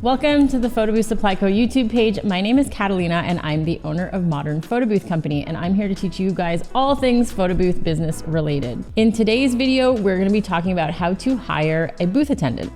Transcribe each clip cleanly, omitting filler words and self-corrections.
Welcome to the Photo Booth Supply Co. YouTube page. My name is Catalina and I'm the owner of Modern Photo Booth Company, and I'm here to teach you guys all things photo booth business related. In today's video, we're going to be talking about how to hire a booth attendant.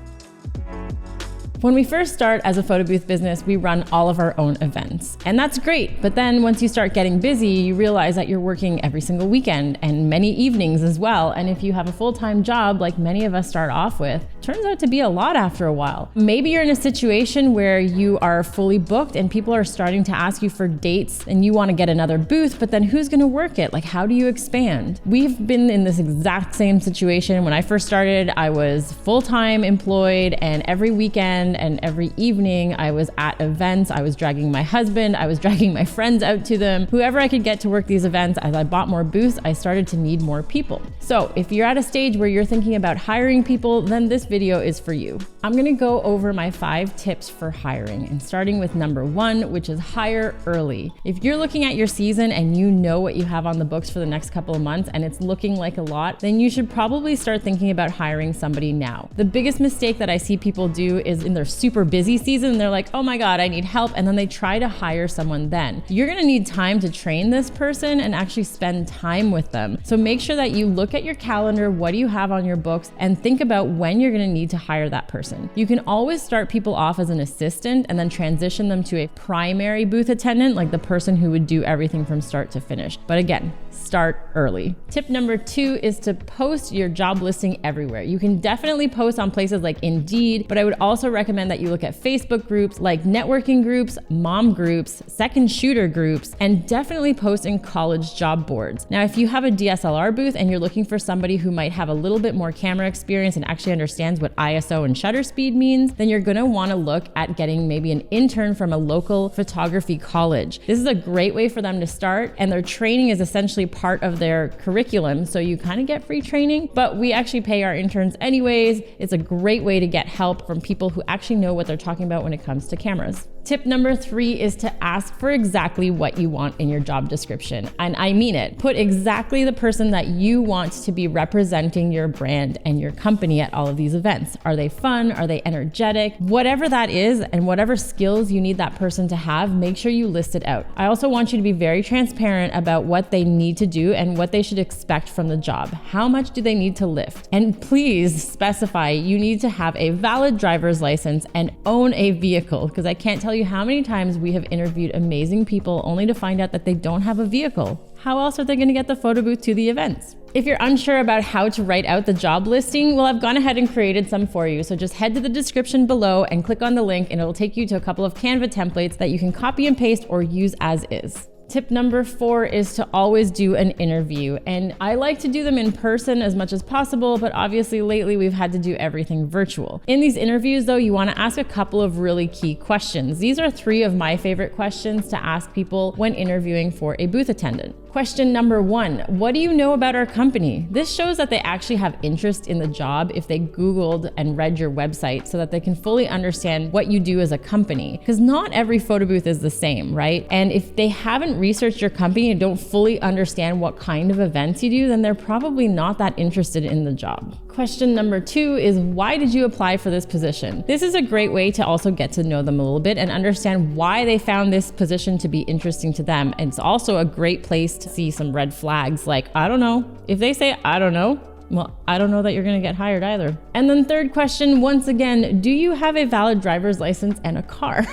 When we first start as a photo booth business, we run all of our own events. And that's great, but then once you start getting busy, you realize that you're working every single weekend and many evenings as well. And if you have a full-time job, like many of us start off with, it turns out to be a lot after a while. Maybe you're in a situation where you are fully booked and people are starting to ask you for dates and you want to get another booth, but then who's going to work it? Like, how do you expand? We've been in this exact same situation. When I first started, I was full-time employed, and every weekend and every evening I was at events. I was dragging my husband, I was dragging my friends out to them, whoever I could get to work these events. As I bought more booths, I started to need more people. So if you're at a stage where you're thinking about hiring people, then this video is for you. I'm gonna go over my 5 tips for hiring, and starting with number 1, which is hire early. If you're looking at your season and you know what you have on the books for the next couple of months and it's looking like a lot, then you should probably start thinking about hiring somebody now. The biggest mistake that I see people do is in their super busy season, they're like, oh my God, I need help. And then they try to hire someone then. You're gonna need time to train this person and actually spend time with them. So make sure that you look at your calendar, what do you have on your books, and think about when you're gonna need to hire that person. You can always start people off as an assistant and then transition them to a primary booth attendant, like the person who would do everything from start to finish. But again, start early. Tip number 2 is to post your job listing everywhere. You can definitely post on places like Indeed, but I would also recommend that you look at Facebook groups like networking groups, mom groups, second shooter groups, and definitely post in college job boards. Now, if you have a DSLR booth and you're looking for somebody who might have a little bit more camera experience and actually understands what ISO and shutter speed means, then you're gonna wanna look at getting maybe an intern from a local photography college. This is a great way for them to start, and their training is essentially part of their curriculum, so you kind of get free training, but we actually pay our interns anyways. It's a great way to get help from people who actually know what they're talking about when it comes to cameras. Tip number 3 is to ask for exactly what you want in your job description. And I mean it. Put exactly the person that you want to be representing your brand and your company at all of these events. Are they fun? Are they energetic? Whatever that is, and whatever skills you need that person to have, make sure you list it out. I also want you to be very transparent about what they need to do and what they should expect from the job. How much do they need to lift? And please specify you need to have a valid driver's license and own a vehicle, because I can't tell you how many times we have interviewed amazing people only to find out that they don't have a vehicle. How else are they going to get the photo booth to the events? If you're unsure about how to write out the job listing, well, I've gone ahead and created some for you. So just head to the description below and click on the link, and it'll take you to a couple of Canva templates that you can copy and paste or use as is. Tip number 4 is to always do an interview. And I like to do them in person as much as possible, but obviously lately we've had to do everything virtual. In these interviews though, you want to ask a couple of really key questions. These are 3 of my favorite questions to ask people when interviewing for a booth attendant. Question number 1, what do you know about our company? This shows that they actually have interest in the job if they Googled and read your website, so that they can fully understand what you do as a company. Because not every photo booth is the same, right? And if they haven't researched your company and don't fully understand what kind of events you do, then they're probably not that interested in the job. Question number 2 is, why did you apply for this position? This is a great way to also get to know them a little bit and understand why they found this position to be interesting to them. And it's also a great place to see some red flags like, I don't know. If they say, I don't know, well, I don't know that you're gonna get hired either. And then third question, once again, do you have a valid driver's license and a car?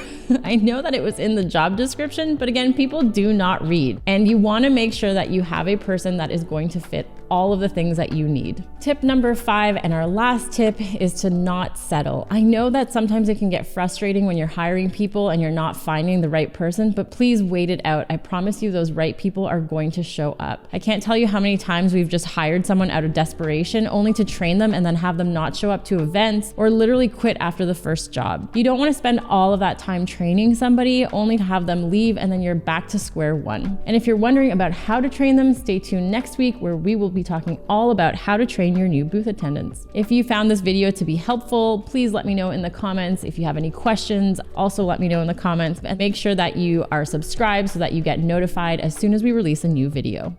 I know that it was in the job description, but again, people do not read. And you wanna make sure that you have a person that is going to fit all of the things that you need. Tip number 5, and our last tip, is to not settle. I know that sometimes it can get frustrating when you're hiring people and you're not finding the right person, but please wait it out. I promise you those right people are going to show up. I can't tell you how many times we've just hired someone out of desperation only to train them and then have them not show up to events or literally quit after the first job. You don't want to spend all of that time training somebody only to have them leave and then you're back to square one. And if you're wondering about how to train them, stay tuned next week where we will be talking all about how to train your new booth attendants. If you found this video to be helpful, please let me know in the comments. If you have any questions, also let me know in the comments, and make sure that you are subscribed so that you get notified as soon as we release a new video.